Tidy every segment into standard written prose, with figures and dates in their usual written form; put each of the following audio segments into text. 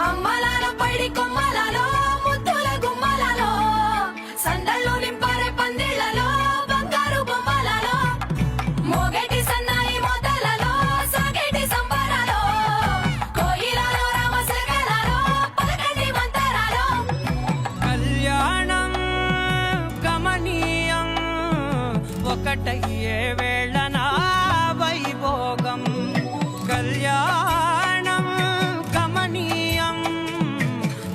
అమ్మలాలో పైడి కొమ్మలలో ముద్దుల గుమ్మలలో సందళ్ళు నింపారే పందిళ్లలో బంగారు బొమ్మలలో మోగేటి సన్నాయి మోతలలో సాగేటి సంబరాలో కోయిలలో రామశకలలో పలకటి మంతరాలో కళ్యాణం గమనీయం ఒకటయ్యే వేళ నా వైభోగం కళ్యాణం గమనీయం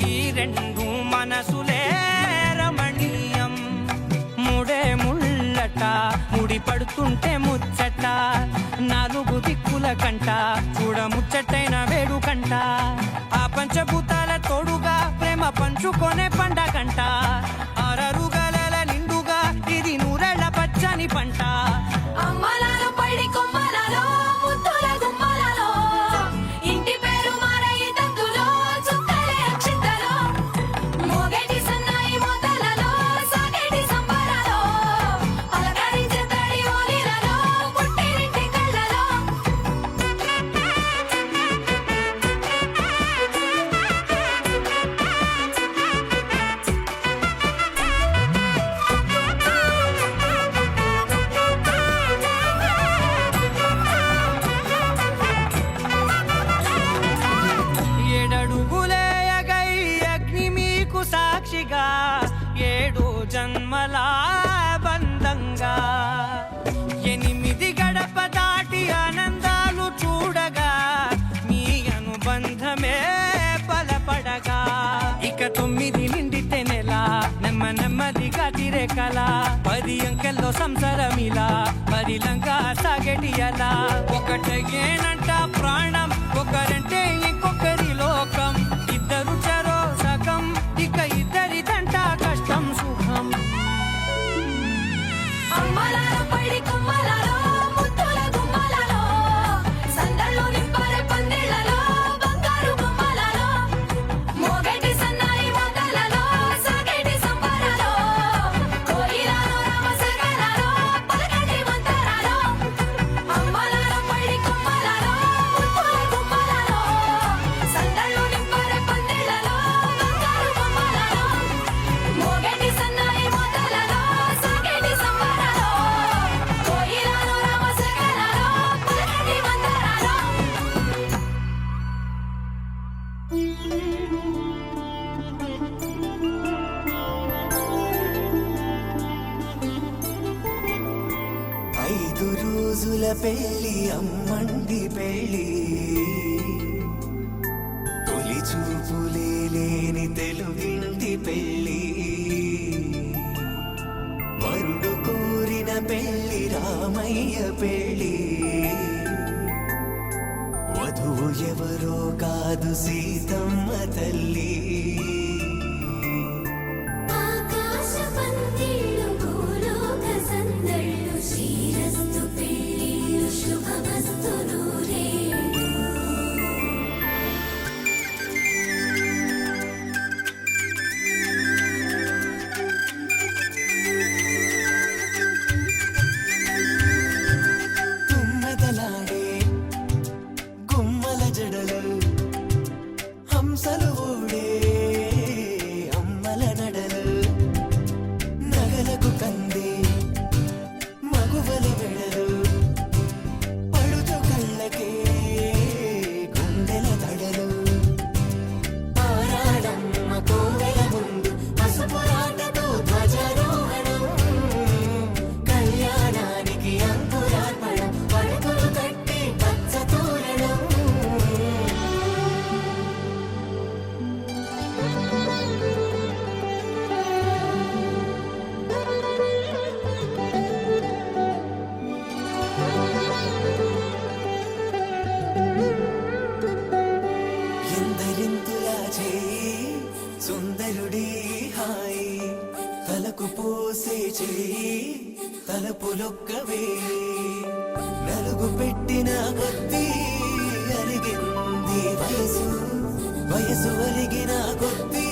ఈ రెండు మనసులే రమణీయం ముడే ముళ్ళట ముడి పడుతుంటే ముచ్చట నాలుగు దిక్కుల కంట చూడ ముచ్చటైన వేడుకంట ఆ పంచభూతాల తోడుగా ప్రేమ పంచుకొనే పండగంట అరరుగల నిండుగా ఇది నూరెళ్ళ పచ్చని పంట అమ్మలాలో పైడి కొమ్మలలో ముద్దుల గుమ్మలలో ఇంటి పేరు మారయి తంతులో చుక్కలే అక్షింతలో మోగేటి సన్నాయి మోతలలో సాగేటి సంబరాలో పలకరించే తడి ఓలిలలో పుట్టినింటి కళ్ళలో ఏడడుగులేయగై అగ్ని మీకు సాక్షిగా ఏడు జన్మల బంధంగా ఎనిమిది గడప దాటి ఆనందాలు చూడగా మీ అనుబంధమే బలపడగా ఇక 9 నిండితే నెల నెమ్మదిగా తిరే కల 10 అంకెల్లో సంసారమిలా పరిలంగా సాగటి అలా ఒకటేనంట ప్రాణం ఒకరంటే ఇంకొకరి లోకం ఇద్దరు చరో సగం ఇక ఇద్దరిదంట కష్టం సుఖం అమ్మలాలో పైడి కొమ్మలలో ముద్దుల గుమ్మలలో సందళ్ళు నింపారే పందిళ్లలో బంగారు బొమ్మలలో మోగేటి సన్నాయి మోతలలో సాగేటి సంబరాలో కోయిలలో రామశకలలో పలకటి మంతరాలో అమ్మలాలో పైడి కొమ్మలలో ముద్దుల గుమ్మలలో సందళ్ళు నింపారే పందిళ్లలో బంగారు బొమ్మలలో మోగేటి సన్నాయి మోతలలో సాగేటి సంబరాలో కోయిలలో రామశకలలో పలకటి మంతరాలో ఐదు రోజుల పెళ్లి అమ్మండి పెళ్లి తొలి చూపులే లేని తెలుగింటి పెళ్లి వరుడు కోరిన పెళ్లి రామయ్య పెళ్లి వధువు ఎవరో కాదు సీతమ్మ తల్లి ఆకాశ పందిళ్ళు భూలోక సందళ్ళు శ్రీరస్తు పెళ్ళిళ్ళు శుభమస్తు నూరేళ్ళు తుమ్మెదలాడే గుమ్మల జడలు హంసలు ఊడే అమ్మల నడలు నగలకు కంది మగువల వెడలు పడుచు కళ్ళకే గుండెల తడలు ఆరాడమ్మ కోవెల ముందు పసుపురాటతో ధ్వజారోహణం కళ్యాణానికి అంకురార్పణం పడుకులు కట్టి పచ్చ తోరణం ఎందరింతులా చేయి సుందరుడి హాయి తలకు పోసే చేయి తలపులొక్కవే నలుగు పెట్టిన కొద్దీ అలిగింది వయసు వయసు అలిగిన కొద్దీ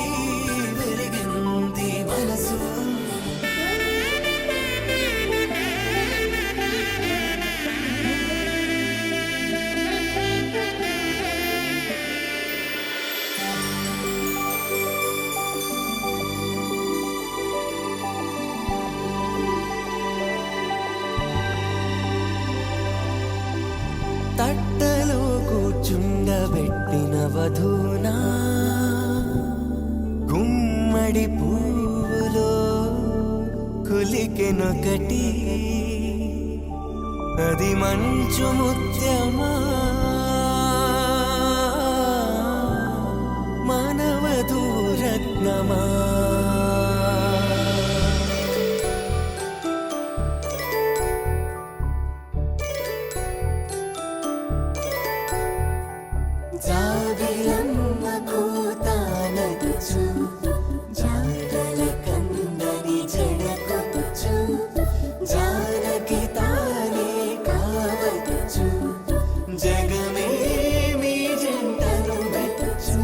వెలిగింది మనసు గుమ్మడి పువ్వులో కులికెనొకటి, అది మంచు ముత్యమా మానవధూరత్నమా. జాబిలమ్మ కూతానగుచు, జాడల కందని జడకొచ్చు, జానకి తానే కావచ్చు, జగమే మీ జంటను మెచ్చు,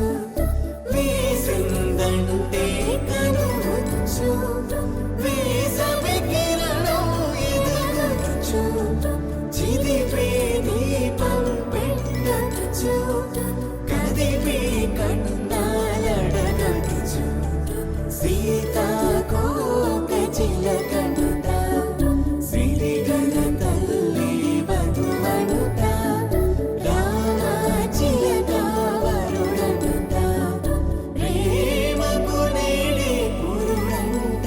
వీసిందంటే కనువచ్చు, వీసవి కిరణం ఎదుగొచ్చు, చిదిపే దీపం పెట్టచ్చు, కదిపే కండాలడగచ్చు, సీతాకోక చిలకంట, సిరిగల తల్లి వధువనుట, రామాచిలక వరుడనుట, ప్రేమకు నేడే పురుడంట.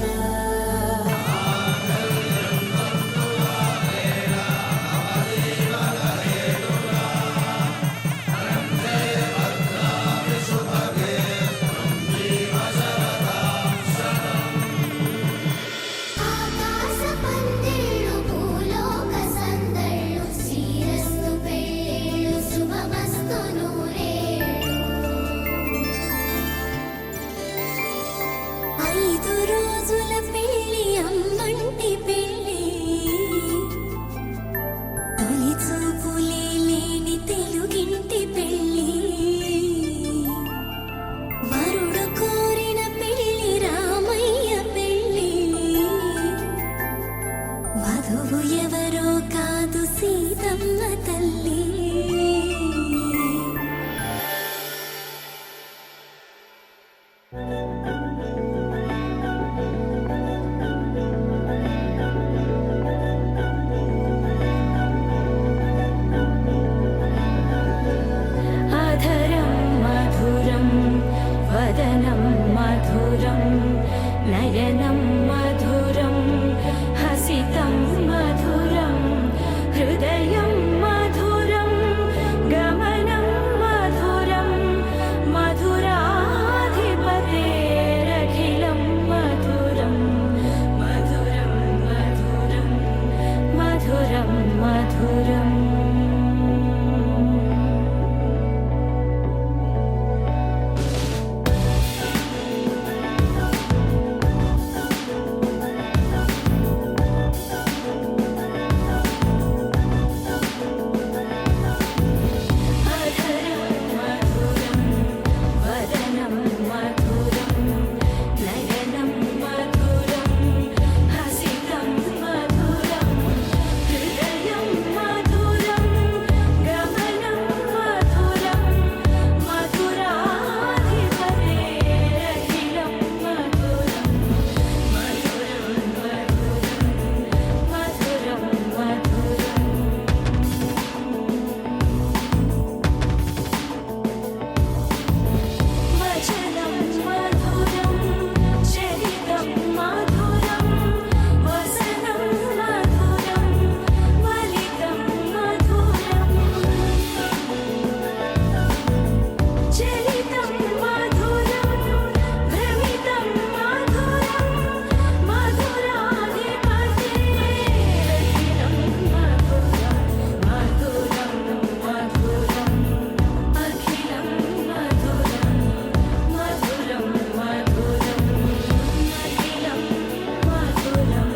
ఆకాశ పందిళ్ళు భూలోక సందళ్ళు, శ్రీరస్తు పెళ్ళిళ్ళు శుభమస్తు నూరేళ్ళు. 5 రోజుల పెళ్ళి అమ్మంటి పెళ్ళి, తొలి చూపులే లేని తెలుగింటి పెళ్ళి, వరుడు కోరిన పెళ్ళి రామయ్య పెళ్ళి, వధువు ఎవరో కాదు సీతమ్మ తల్లి. అధరం మధురం వదనం మధురం నయనం మధురం హసితం మధురం హృదయం మధురం గమనం మధురం మధురాధిపతేరఖిలం మధురం మధురం మధురం మధురం మధురం. అధరం మధురం వదనం మధురం నయనం మధురం హసితం మధురం హృదయం మధురం గమనం మధురం మధురాధిపతేరఖిలం మధురం మధురం మధురం మధురం మధురం. వచనం మధురం చరితం మధురం వసనం మధురం వలితం మధురం చరితం మధురం భ్రమితం మధురం మధురాధిపతేరఖిలం మధురం మధురం మధురం అఖిలం మధురం మధురం మధురం అఖిలం మధురం.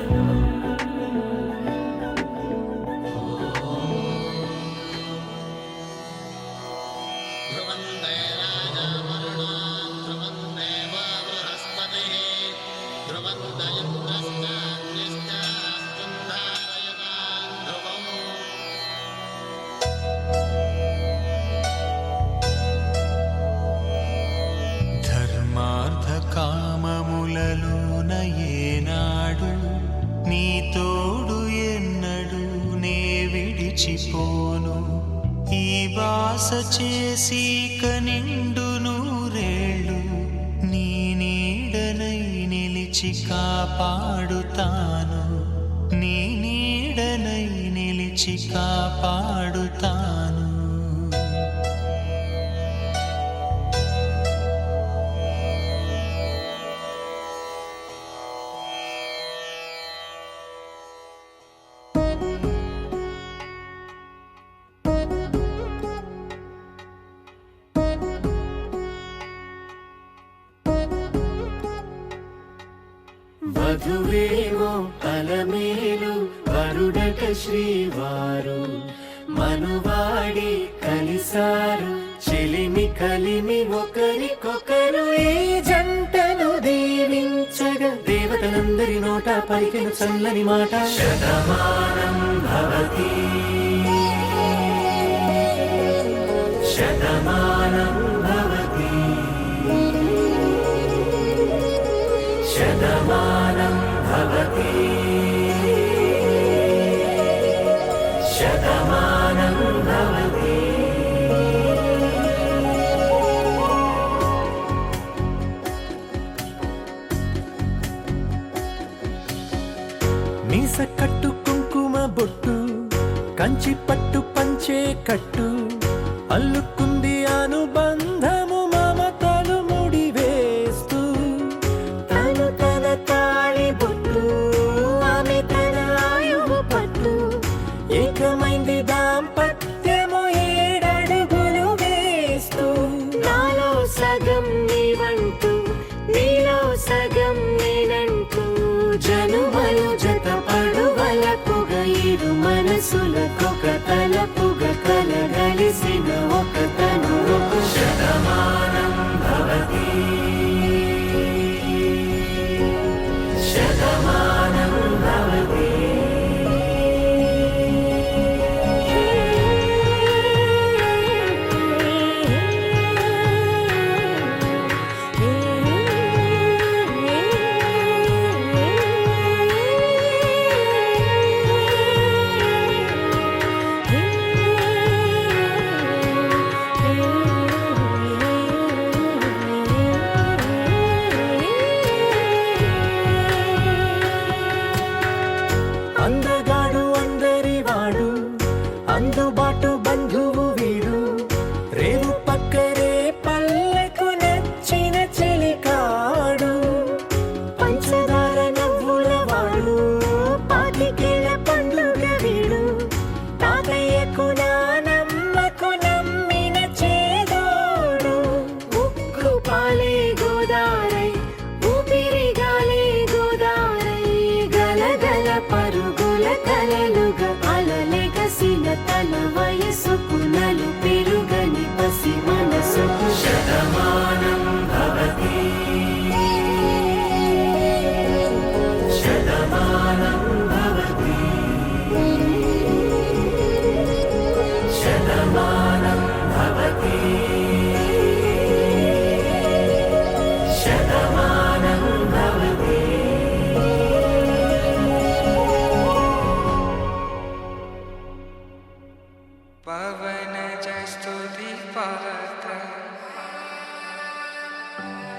ध्रुवं राजा ध्रुवं देव बृहस्पतिः ध्रुवं दयन्द्रश्चाग्निश्चास्तुं धारयतां ध्रुवम्. ధర్మార్థ కామములలోన ఏనాడు నీ తోడు ఎన్నడు నే విడిచిపోను, ఈ బాస చేసి కనిండు నూరేళ్ళు నీ నీడనై నిలిచి కాపాడుతాను, నీ నీడనై నిలిచి కాపాడుతాను. వధువేమో అలమేలు వరుడట శ్రీవారు, మనువాడి కలిసారు చెలిమి కలిమి ఒకరికొకరు. ఈ జంటను దీవించగా దేవతలందరి నోట పలికిన చల్లని మాట శతమానం భవతి శతమానం భవతి శతమానం భవతి శతమానం భవతి. మీస కట్టు కుంకుమ బొట్టు కంచి పట్టు పంచే కట్టు అల్లుకుంది అనుబంధము మమతలు ముడి వేస్తూ. తను తన తాళి బొట్టు ఆమె తన ఆయువు పట్టు ఏకమైంది దాంపత్యము 7 అడుగులు వేస్తూ. నాలో సగం నీవంటూ నీలో సగం నేనంటూ జనుమలు జత పడువలపుగ ఇరు మనసులకొక తలపుగ కలగలిసిన ఒక తను. శతమానం భవతి శతమానం భవతి. అందగాడు అందరివాడు అందుబాటు బంధువు వీడు, రేవు పక్కరే పల్లెకు నచ్చిన చెలికాడు. పంచదార నవ్వుల వాడు పాతికేళ్ల పండుగ వీడు, తాతయ్యకు నానమ్మకు నమ్మిన చేదోడు. ఉక్కు పాలే గోదారై ఊపిరి గాలే గోదారై గలగల పరుగుల కలలుగా అలలెగసిన తన వయసుకు నలు పెరుగని పసి మనసుకు. శతమానం భవతి శతమానం భవతి శతమానం భవతి శతమానం భవతి. పవన స్తుతి పాత్ర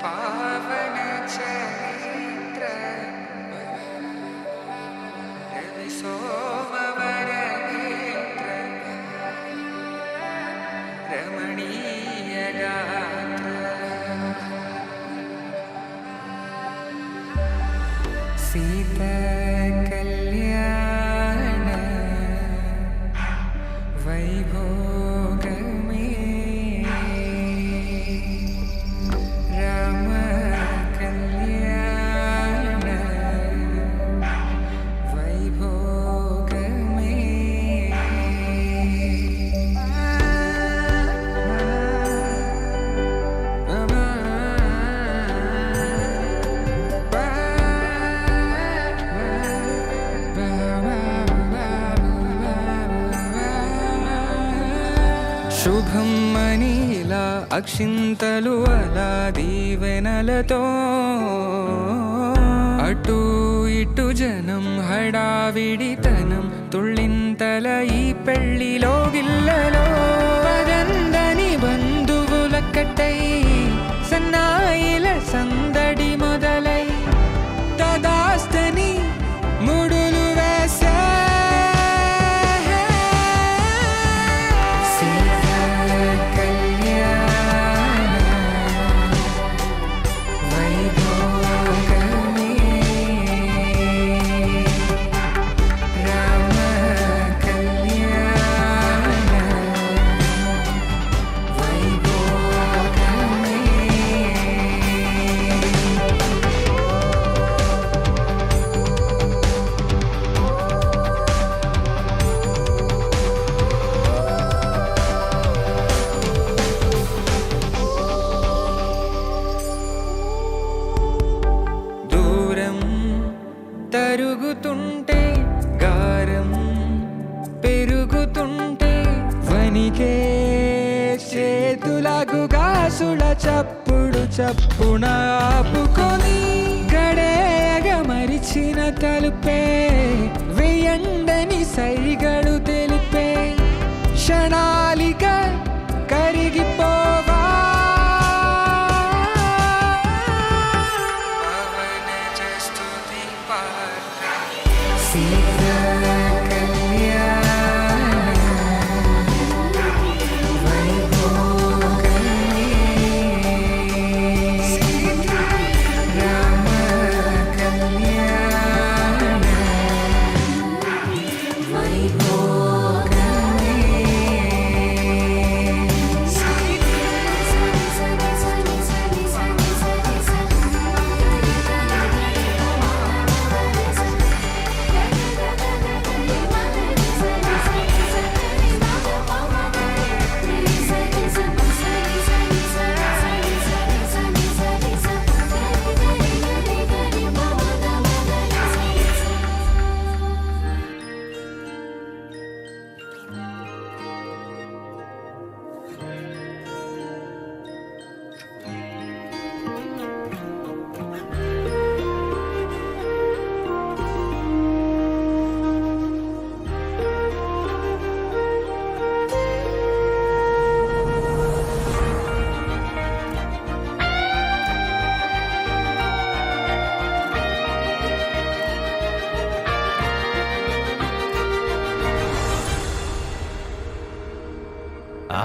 పావన చరిత్ర రవి సోమవర నేత్ర రమణీయ గాత్ర సీత కళ్యాణ వైభోగమే రామ కళ్యాణ వైభోగమే. శుభం మనీలా అక్షింతలు అలా దీవెనలతో అటు ఇటు జనం హడావిడితనం తుళ్ళింతల ఈ పెళ్లిలో గిల్లలో పదందని బంధువుల కట్టై సన్నాయిల సందడి మొదలై చప్పుడు చప్పున ఆపుకొని గడేగ మరిచిన తలుపే వెయ్యండని సైగడు తెలిపే క్షణాలిక కరిగిపోవా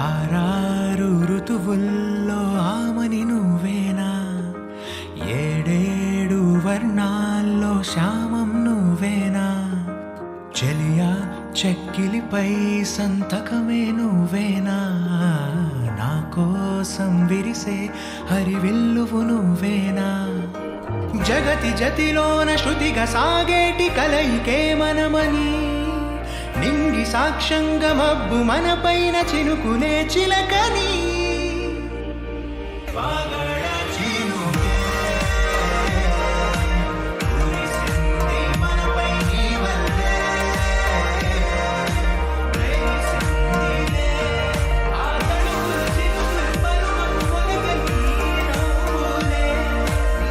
ఆరారు ఋతువుల్లో ఆమని నువ్వేనా, ఏడేడు వర్ణాల్లో శ్యామం నువ్వేనా, చెలియా చెక్కిలిపై సంతకమే నువ్వేనా, నా కోసం విరిసే హరివిల్లువు నువ్వేనా, జగతి జతిలోన శృతిగా సాగేటి కలయికే మనమని, నింగి సాక్ష్యంగా మబ్బు మన పైన చినుకునే చిలకని, వాగడ చినుకే కురిసింది మనపై నీ వల్లే, రేసిందిలే ఆ తడుపుల చినుకుల పరువపు మొలకలు నీ నవ్వులే,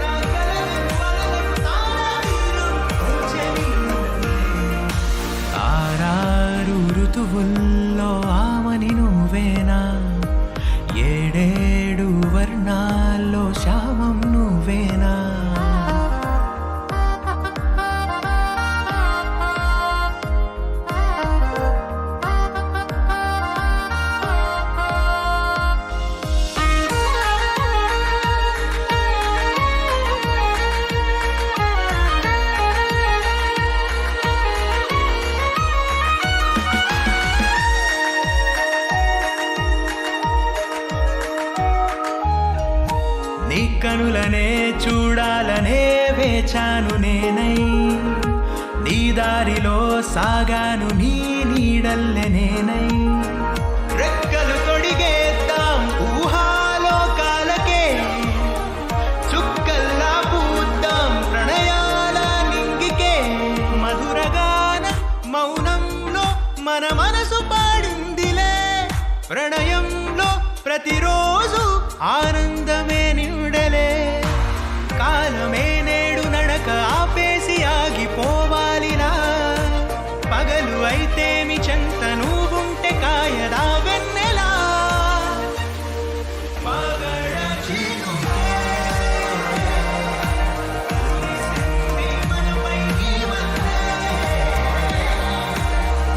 నా కలలకు వలలకు తారాతీరం ఉంచెని ఆరారు ఋతువుల్లో ఆమని నువ్వేనా, ఏడేడు వర్ణాల్లో శ్యామం నువ్వేనా. నీ కనులనే చూడాలనే వేచాను నేనై, నీ దారిలో సాగాను నీ నీడల్లె నేనై, రెక్కలు తొడిగేద్దాం ఊహాలోకాలకే, చుక్కల్లా పూద్దాం ప్రణయాల నింగికే, మధురగాన మౌనంలో మన మనసు పాడిందిలే, ప్రణయంలో ప్రతిరోజు ఆనందమే నిండలే, కాలమే నేడు నడక ఆపేసి ఆగిపోవాలిలా, పగలు అయితేమి చెంత నువ్వుంటే కాయదా వెన్నెలా, పగడ చినుకే కురిసింది మనపై నీ వల్లే,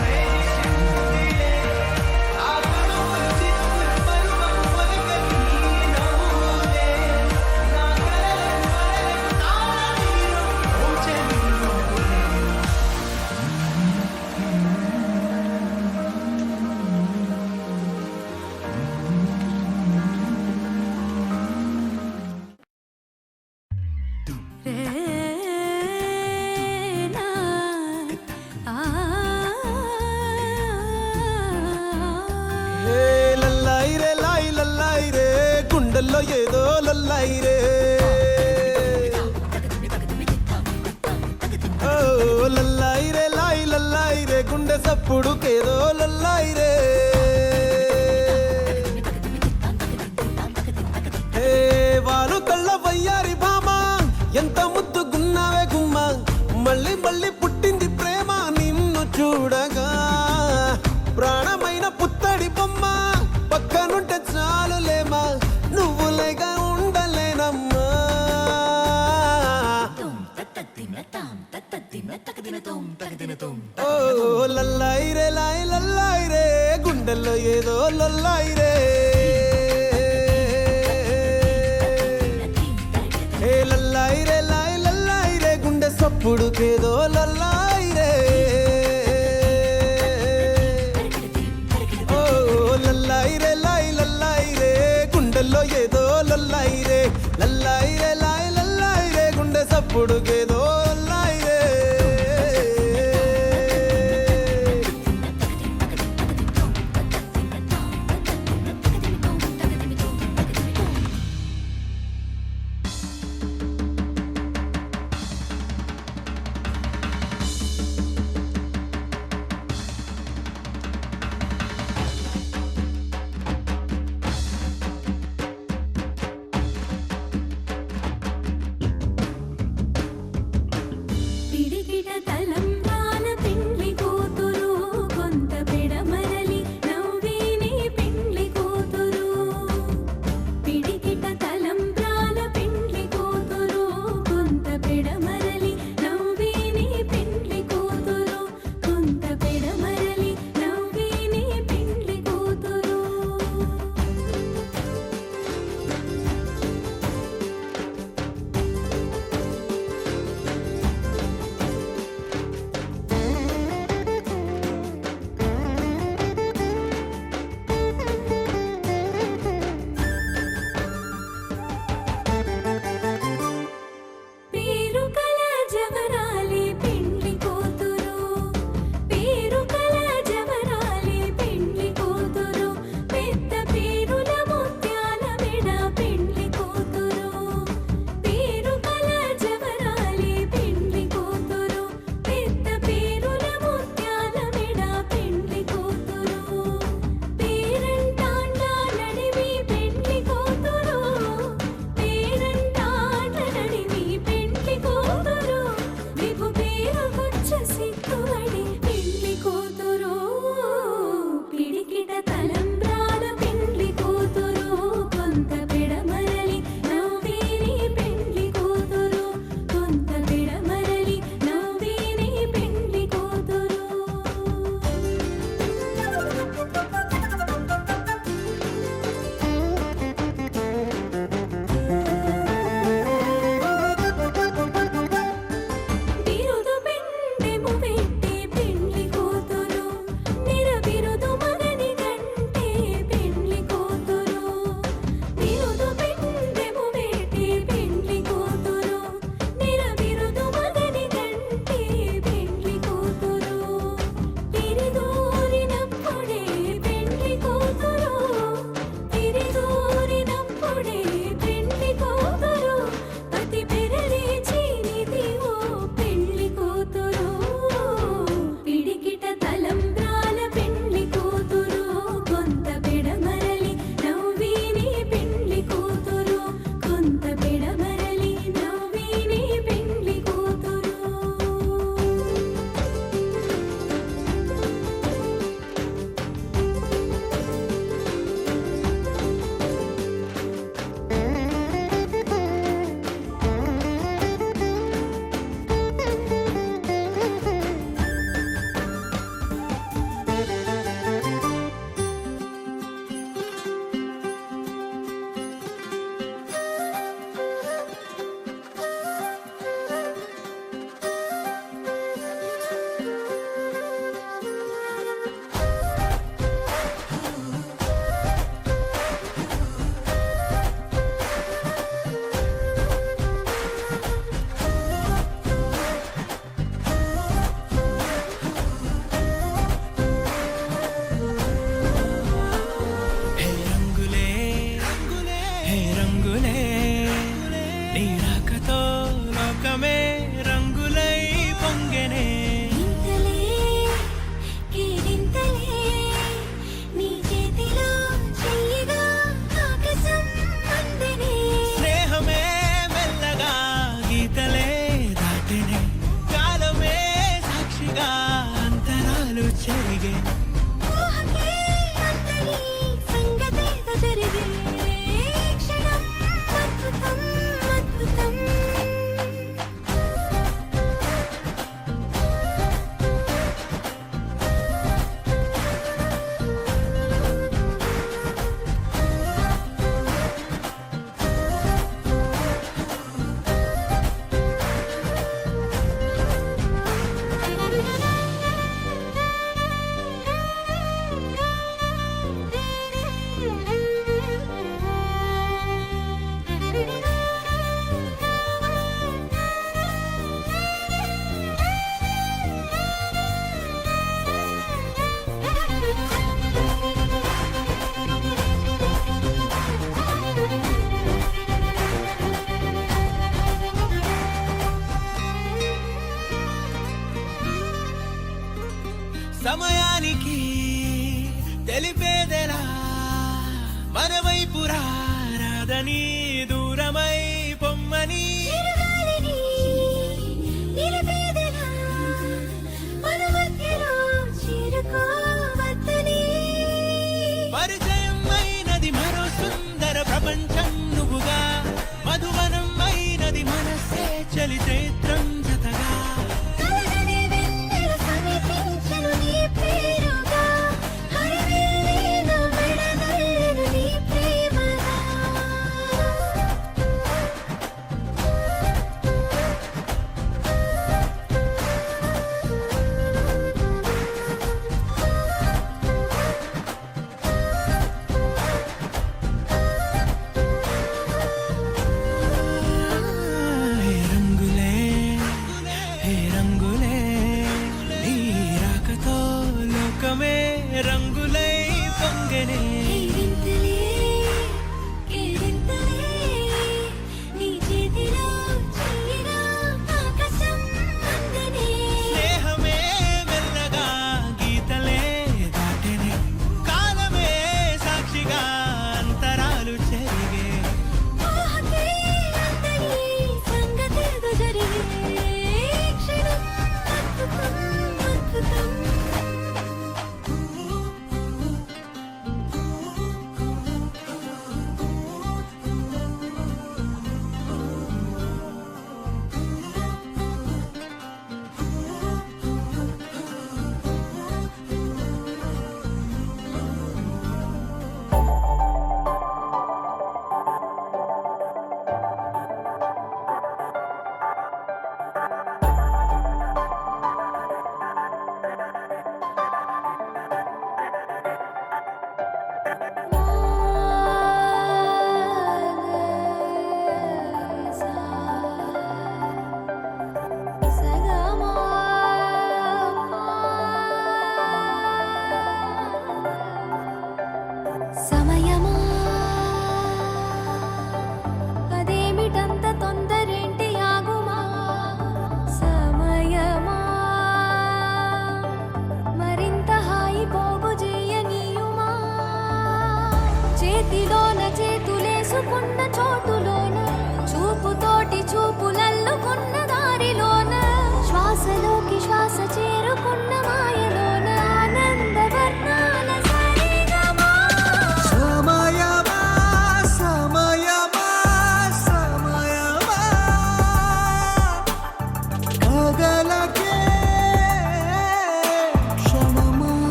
రేసిందిలే ఆ తడుపుల చినుకుల పరువపు మొలకలు నీ నవ్వులే, నా కలలకు వలలకు తారాతీరం ఉంచెని నువ్వులే. రేనా లల్లాయి రే లాయి లల్లాయి రే, గుండెల్లో ఏదో లల్లాయి రే, ఓ లల్లాయి రే లాయి లల్లాయి రే, గుండె సప్పుడుకేదో లల్లాయి రే, వారు కళ్ళ వయ్యారి భామ ఎంత ముద్దుగున్నావే గుమ్మ మళ్ళీ మళ్ళీ పుట్టింది ప్రేమ నిన్ను చూడగా ప్రాణమైన పుత్తడి బొమ్మ పక్కనుంటే చాలులేమా నువ్వు లేక ఉండలేనమ్మా ఓ లల్లాయి రే లాయి లల్లాయి రే గుండెల్లో ఏదో లల్లాయి రే ఏ లల్లాయి రే లాయి లల్లాయి రే గుండె సప్పుడుకేదో లల్లాయి రే ఓ లల్లాయి రే లాయి లల్లాయి రే గుండెల్లో ఏదో లల్లాయి రే లల్లాయి రే లాయి లల్లాయి రే గుండె సప్పుడుకేదో లల్లాయి రే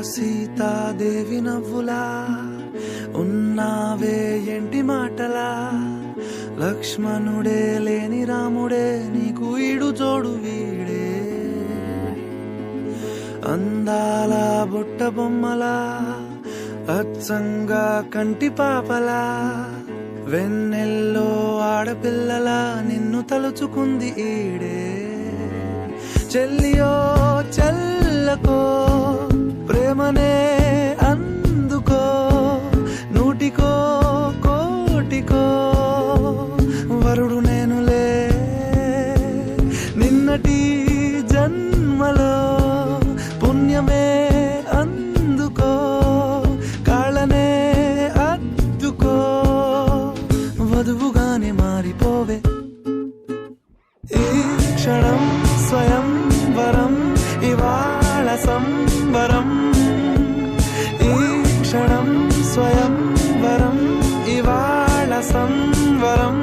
సీతాదేవి నవ్వులా ఉన్నావే ఎంటి మాటలా లక్ష్మణుడే లేని రాముడే నీకు ఈడు జోడు వీడే అందాల బుట్ట బొమ్మలా అచ్చంగా కంటి పాపలా వెన్నెల్లో ఆడపిల్లలా నిన్ను తలుచుకుంది ఈడే చెల్లియో చెల్లకో ప్రేమనే అందుకో నూటికో కోటికో వరుడు నేనులే నిన్నటి జన్మలో పుణ్యమే అందుకో కాళ్ళనే అద్దుకో వధువుగానే మారిపోవే ఈ క్షణం స్వయం వరం ఇవాళ సంబరం ఈ క్షణం స్వయం వరం ఇవాళ సంవరం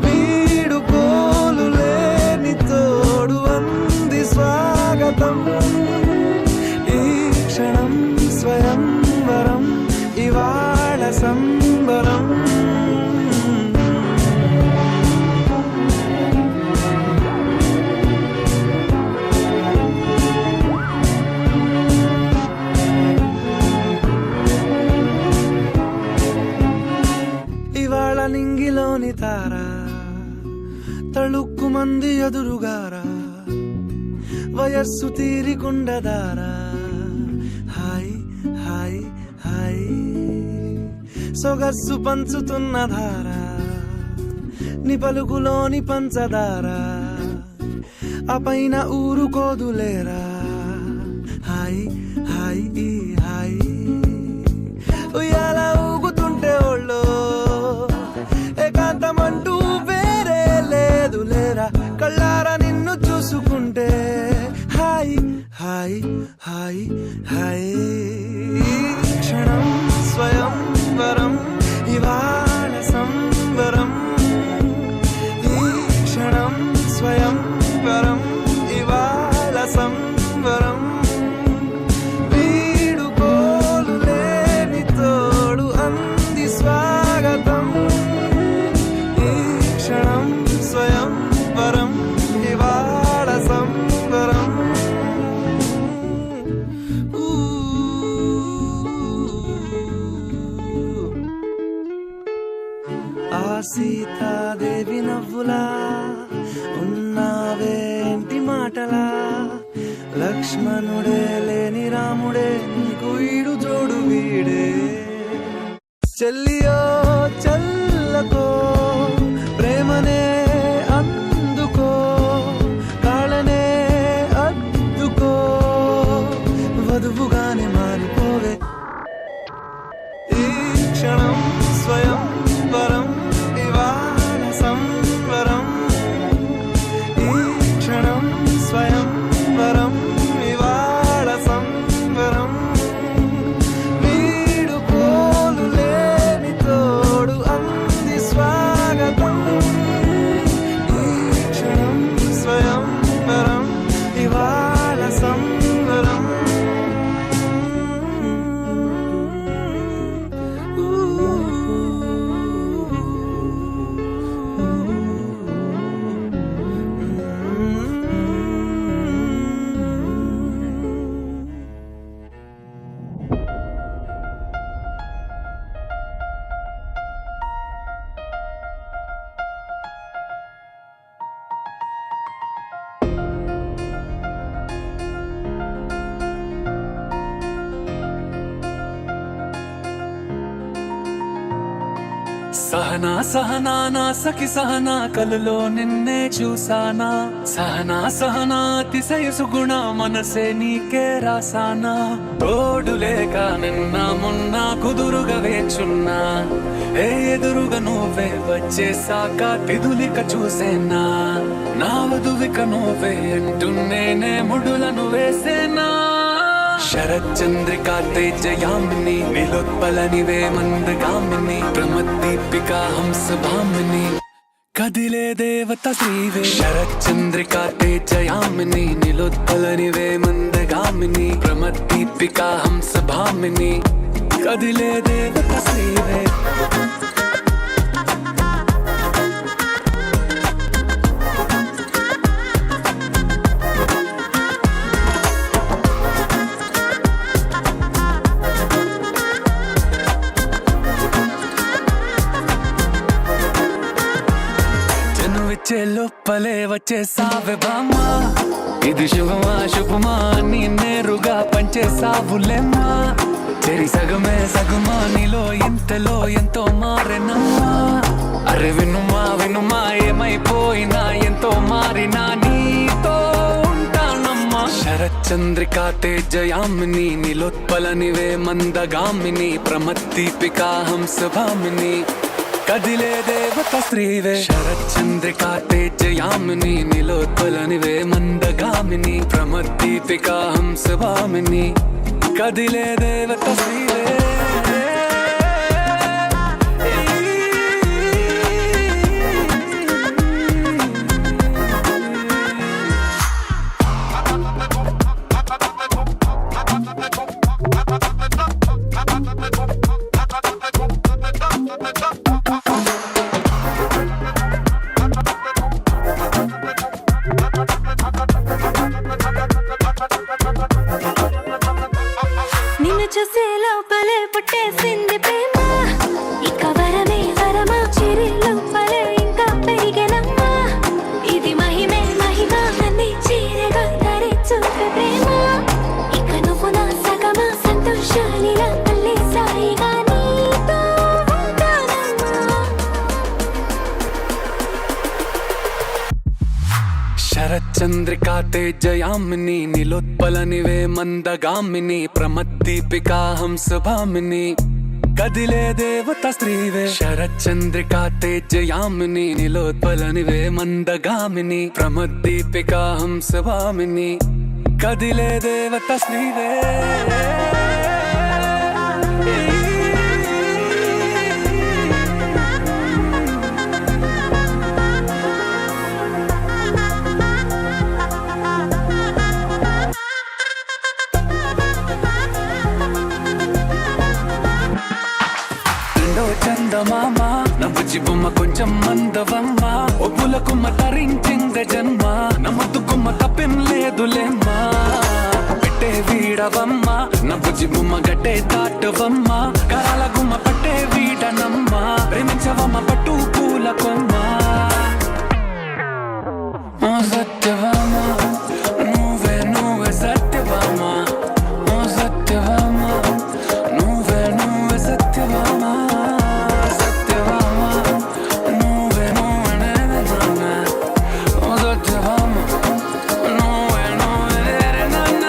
వీడుకోలు లేని తోడు అంది స్వాగతం ఈ క్షణం స్వయం వరం ఇవాళ సంబరం ఇవాళ నింగిలోని తార తళుక్కు మంది ఎదురుగారా వయస్సు తీరికుండదారా హాయ్ హాయ్ హాయ్ సొగస్సు పంచుతున్న ధార ని పలుకులోని పంచదార ఆ పైన ఊరుకోదులేరా హాయ్ హాయ్ ఈ హాయ్ ఉయ్యాల ఊగుతుంటే ఒళ్ళో ఏకాంతమంటూ వేరే లేదు లేరా కళ్ళారా నిన్ను చూసుకుంటే హాయ్ హాయ్ హాయ్ హాయ్ క్షణం స్వయం వరం ఇవాళ సంబరం ఈ క్షణం స్వయం వరం ఇవాళ సంబరం వీడుకోలు లేని తోడు అంది స్వాగతం ఈ క్షణం స్వయం వరం ఇవాళ సంబరం ఆ సీతాదేవి నవ్వులా ఉన్నావేంటి మాటలా లక్ష్మణుడే లేని రాముడే నీకు ఈడు జోడు వీడే చెల్లియో చెల్లకో ప్రేమనే అందుకో కాళ్ళనే అద్దుకో వధువుగానే మారిపోవే ఈ క్షణం స్వయం వరం ఇవాళ సంవరం ఈ క్షణం స్వయం వరం ఇవాళ సంవరం వీడుకోలు లేని తోడు అంది స్వాగతం ఈ క్షణం స్వయం వరం ఇవాళ సంవరం సహనా సహనా నా సఖి సహనా కలలో నిన్నే చూసానా సహనా సహనా అతిశయ సుగుణ మనసే నీకే రాసానా తోడు లేక నిన్న మొన్న కుదురుగా వేచున్నా ఏ ఎదురుగా నువ్వే వచ్చేసాక తిదులిక చూసేనా నా వధువిక నువ్వే అంటున్నేనే ముడులను వేసేనా శరచంద్రికా తేజయామిని నిలోత్పల నివే మందగామిని ప్రమద్దీపికా హంస భామిని కదిలే దేవత శ్రీవే శరచంద్రికా తేజయామిని నిలోత్పలనివే మందగామిని ప్రమద్దీపికా హంసభామిని కదిలే దేవత శ్రీవే జనువిచ్చే లోపలే వచ్చేసావే బామ్మా ఇది శుభమా శుభమా నీ నేరుగా పంచేసావులేమ్మా చెరి సగమే సగమా నీలో ఇంతలో ఎంతో మారెనమ్మా అరే వినుమా వినుమా ఏమైపోయినా ఎంతో మారినా నీతో ఉంటానమ్మా శరచంద్రికా తేజయామిని నిలోత్పలనివే మందగామిని ప్రమద్దీపికా హంసభామిని కదిలే దేవత శ్రీవే శరచంద్రికా తేజయామిని నిలోత్పలనివే మందగామిని ప్రమద్దీపికా హంసభామిని కదిలే దేవత శ్రీవే నిన్ను చూసే లోపలే పుట్టేసింది ప్రేమ ఇక వరమే వరమా చిరి లోపలే ఇంకా పెరిగెనమ్మా ఇది మహిమే మహిమ అన్ని చీరగా ధరి చూపే ప్రేమ ఇక నువ్వు నా సగమా సంతోషాలిలా మళ్ళీ సాయిగా నీతో ఉంటానమ్మా శరచంద్రికా తేజయామిని నిలోత్పలనివే మందగామిని ప్రమద్దీపికా హంసభామిని కదిలే దేవత శ్రీవే శరచంద్రికా తేజయామిని నిలోత్పలనివే మందగామిని ప్రమద్దీపికా హంసభామిని కదిలే దేవత శ్రీవే రెండో చందమామ నవ్వుచి బొమ్మ కొంచెం మందవమ్మ ఒప్పుల కుమ్మ తరించింద జన్మ నమ్మద్దు కుమ్మ తప్పేం లేదులేమ్మా పెట్టే వీడవమ్మ నవ్వుచి బొమ్మ గట్టే దాటవమ్మ కరాల గుమ్మ పట్టే వీడనమ్మ ప్రేమించవమ్మ పట్టు పూల కొమ్మ ఓ సత్యవామ నువ్వే నువ్వే సత్యవామ ఓ సత్యవామ నువ్వే నువ్వే సత్యవామ సత్యవామ నువ్వే నువ్వే నేనమ్మ ఓ సత్యవామ నువ్వే నువ్వే నేనమ్మ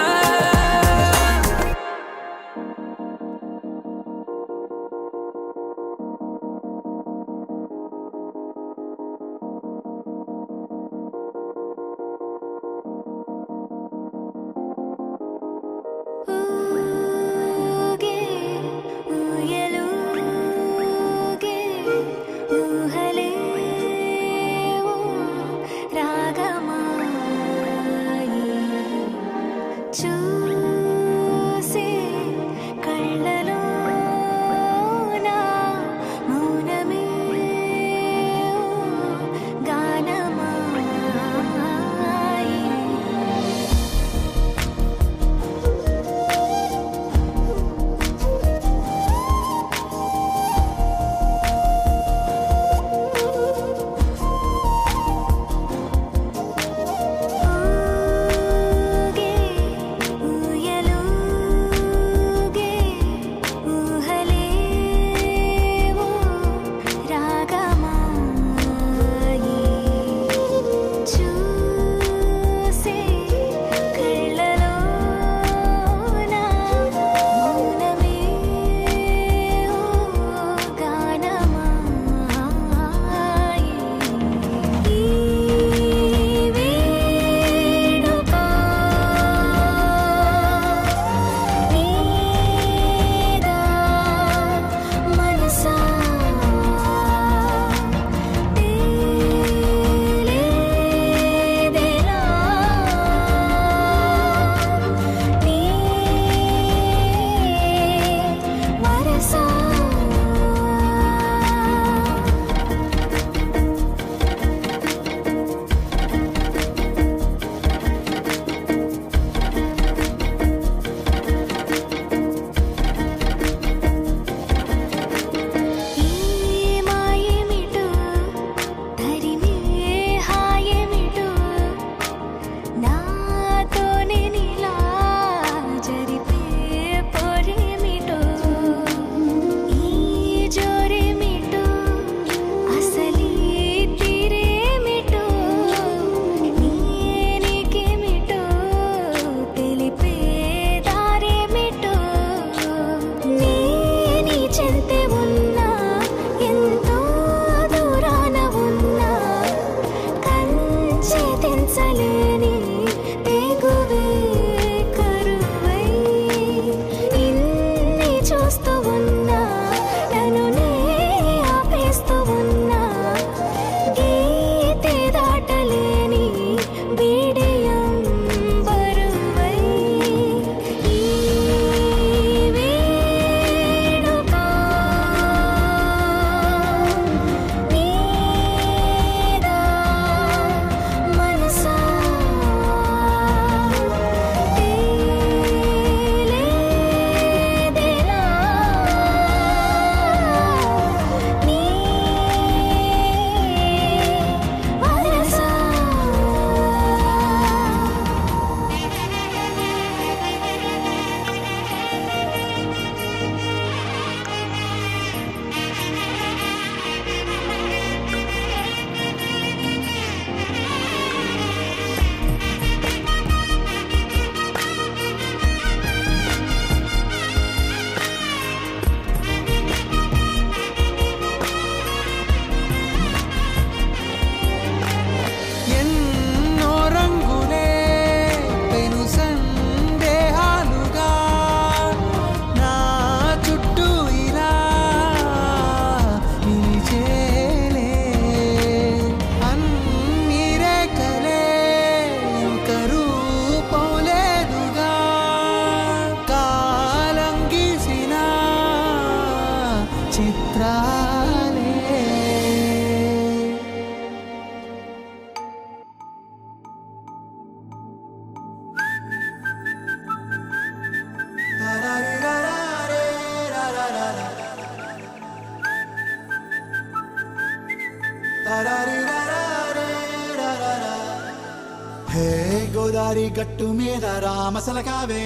హే గోదారి గట్టు మీద రామసలకావే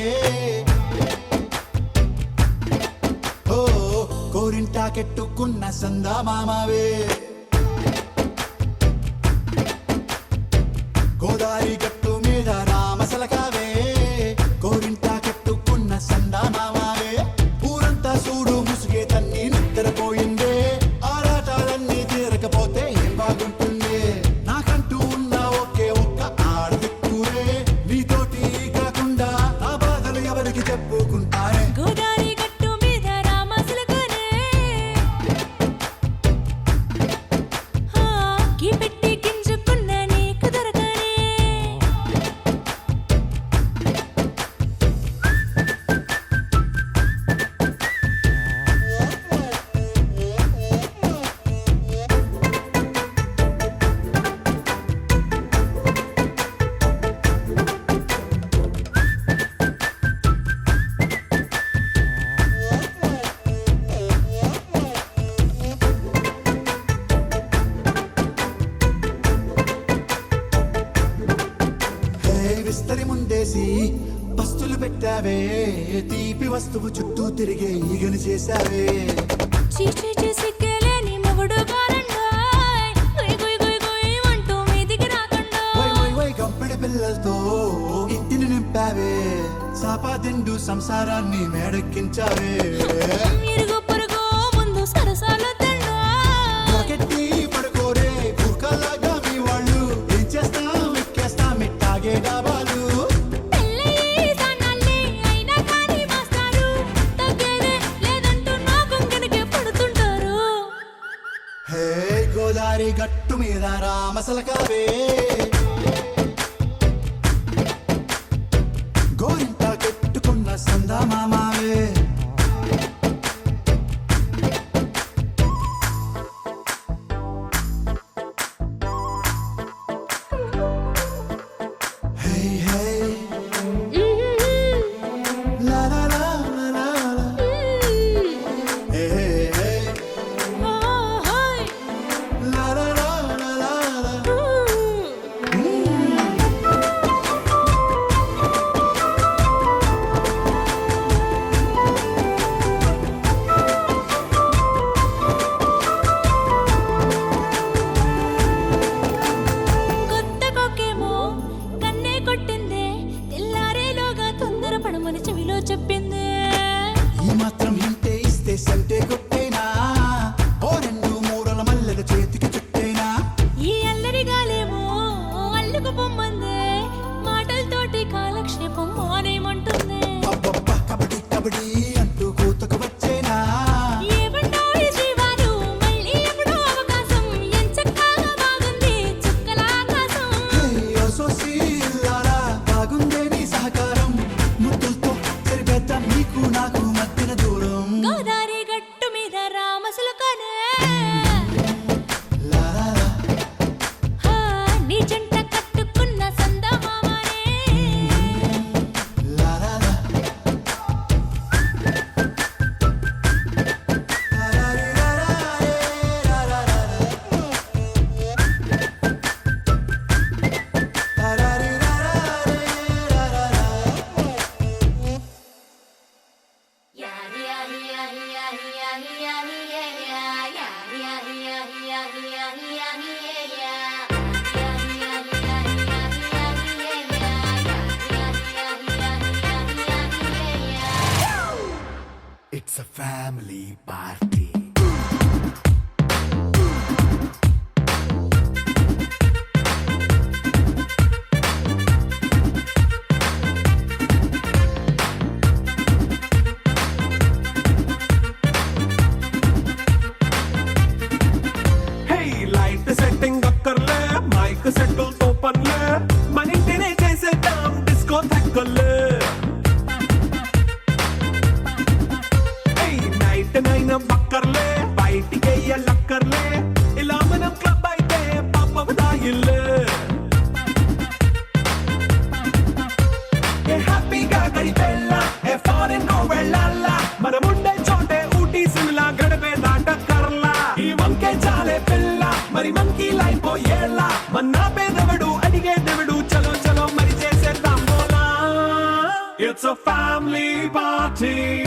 ఓ కోరింటాకెట్టుకున్న సందా మామావే గోదారి గట్టు మీద రామసలకావే కోరింటాకెట్టుకున్న సందా మామావే ఊరంతా చూడు ముసుగే తన్ని నిద్రపోయిందే ఆరాటాలన్నీ తీరకపోతే ఏం బాగుంటుంది నాకంటూ ఉన్న ఒకే ఒక్క ఆడదిక్కురే నీతోటి కాకుండా ఆ బాధలు ఎవరికి చెప్పుకుంటారే గోదారి గట్టు మీద రామసులకనే గీ పెట్టి గింజుకున్న నీకు దొరకనే హే విస్తరి ముందేసి బస్తులు పెట్టావే తీపి వస్తువు చుట్టూ తిరిగే ఈగని చేశావే చీచీ సిగ్గలేని మొగుడు గారండాయ్ గుయ్ గుయ్ గుయ్ గుయ్ అంటూ మీదికి రాకుండా వై వై వై గంపెడి పిల్లలతో ఇంటిని నింపావే సాపాదిండు సంసారాన్ని మేడెక్కించావే ఇరుగు పొరుగు ముందు సరసాలు తండా రాకెట్టి పడుకోరే కుక్కలాగా మీ వాళ్ళు ఏం చేస్తాం ఎక్కేస్తాం ఇట్టాగే డాబాలు పెళ్ళయి సన్నాళ్ళే అయినా కానీ మాస్తారు తగ్గేదే లేదంటూ నా కొంగనకే పడుతుంటారు హే గోదారి గట్టు మీద రామసలకావే గోరింట కెట్టుకున్న సందా మామావే హే హే లా లా లా లా లా లా. హే హే ఓహోయ్ లా లా లా లా లా లా. కొత్త కొక్కేమో కన్నే కొట్టిందే తెల్లారేలోగా తొందర పడమని చెవిలో చెప్పిందే ఈ మాత్రం హింటే ఇస్తే సంటే కొట్టేనా ఓ రెండు మూరల మల్లెల చేతికి చుట్టేనా ఈ అల్లరి గాలేమో అల్లుకు పొమ్మందే మాటలతోటి కాలక్షేపం మానేమంటుంది అబ్బబ్బా కబడ్డీ కబడ్డీ అంటూ కూతకు వచ్చేనా ఏమంటాయి శ్రీవారు మళ్ళీ ఎప్పుడో అవకాశం ఎంచక్కా బాగుంది చుక్కల ఆకాశం హే అసోసి ఇల్లారా బాగుందే నీ సహకారం ముద్దులతో చెరిపేద్దాం నీకు నాకు మధ్యన దూరం గోదారి గట్టు మీద రామసులకనే లా లా లా. నీ జంట కట్టుకున్న సందమామనే లా లా లా. లా లా లా లా లా లా లా. లా లా లా లా లా లా. It's a family party. Hey light setting అక్కర్లే మైక్ సెట్టుల్ తో పనిలే మన ఇంటినే చేసేద్దాం డిస్కో థక్కర్లే హే నైట్ నైన్ బక్కర్లే బయటికి లక్కర్లే ఇలా మనం క్లబ్ అయితే పాపం దాయిల్లే ఏ హ్యాపీగా గడిపెళ్ళ ఏ ఫారెన్ నో వెళ్ళాల మనముండే చోటే ఊటీ సిమ్లా గడిపే దాటక్కర్లా ఈ వంకే చాలే పిల్ల మరి మంకీ లైఫ్ ఏళ్ళ మన్నా పేదవడు అడిగే దేవుడు చలో చలో It's a family party.